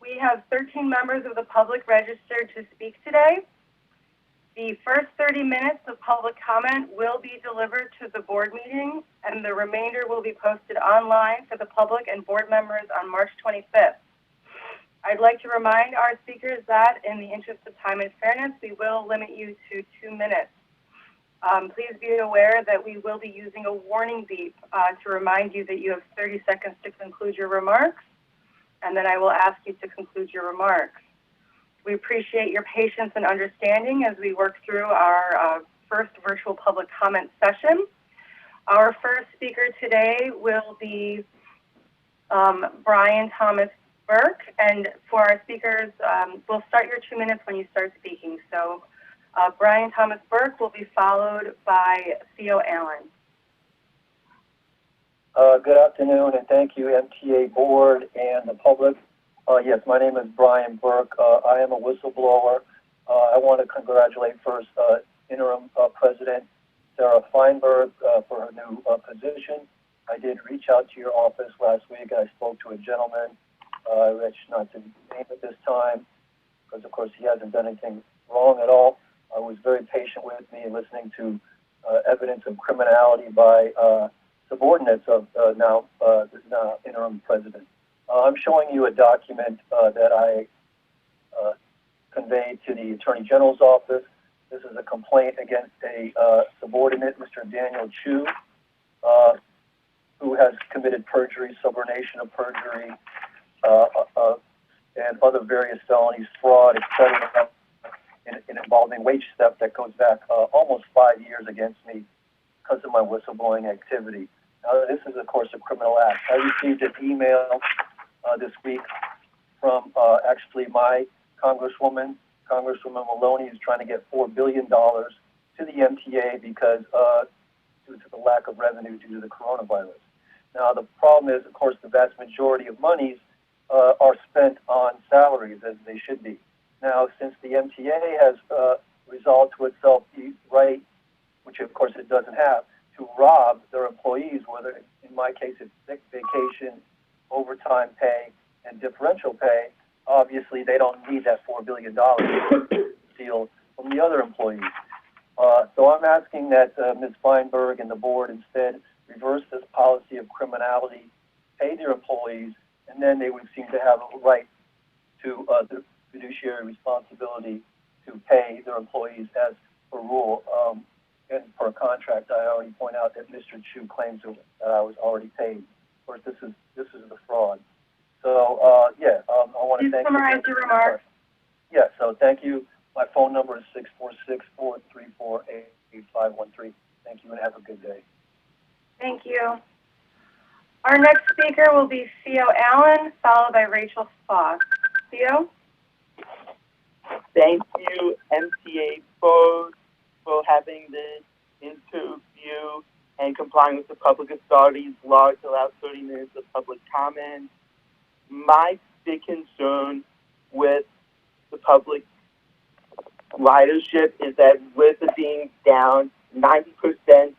We have 13 members of the public registered to speak today. The first 30 minutes of public comment will be delivered to the board meeting, and the remainder will be posted online for the public and board members on March 25th. I'd like to remind our speakers that in the interest of time and fairness, we will limit you to 2 minutes. Please be aware that we will be using a warning beep to remind you that you have 30 seconds to conclude your remarks, and then I will ask you to conclude your remarks. We appreciate your patience and understanding as we work through our first virtual public comment session. Our first speaker today will be Brian Thomas Burke, and for our speakers, we'll start your 2 minutes when you start speaking. So Brian Thomas Burke will be followed by R.I.C.O. Allen. Good afternoon, and thank you, MTA Board and the public. Yes, my name is Brian Burke. I am a whistleblower. I want to congratulate first Interim President Sarah Feinberg for her new position. I did reach out to your office last week. I spoke to a gentleman, Rich, not to name at this time, because of course he hasn't done anything wrong at all. Was very patient with me, listening to evidence of criminality by subordinates of now Interim President. I'm showing you a document that I conveyed to the Attorney General's office. This is a complaint against a subordinate, Mr. Daniel Chiu, who has committed perjury, subornation of perjury, and other various felonies, fraud, etc., involving wage theft that goes back almost 5 years against me because of my whistleblowing activity. Now, this is, of course, a criminal act. I received an email this week from actually my Congresswoman Maloney, is trying to get $4 billion to the MTA because due to the lack of revenue due to the coronavirus. Now, the problem is, of course, the vast majority of monies are spent on salaries, as they should be. Now, since the MTA has resolved to itself the right, which of course it doesn't have, to rob their employees, whether in my case it's sick, vacation, overtime pay, and differential pay, obviously they don't need that $4 billion steal from the other employees. So I'm asking that Ms. Feinberg and the board instead reverse this policy of criminality, pay their employees, and then they would seem to have a right to the fiduciary responsibility to pay their employees as per rule. And per contract, I already point out that Mr. Chiu claims that I was already paid. Of course, this is the fraud. So yeah, I want to thank you. Summarize your remarks. Yeah. So thank you. My phone number is 646-434-8513. Thank you, and have a good day. Thank you. Our next speaker will be R.I.C.O. Allen, followed by Rachel Fox. R.I.C.O. Thank you, MTA Board, for having this interview and complying with the public authorities law to allow 30 minutes of public comment. My big concern with the public ridership is that with it being down 90%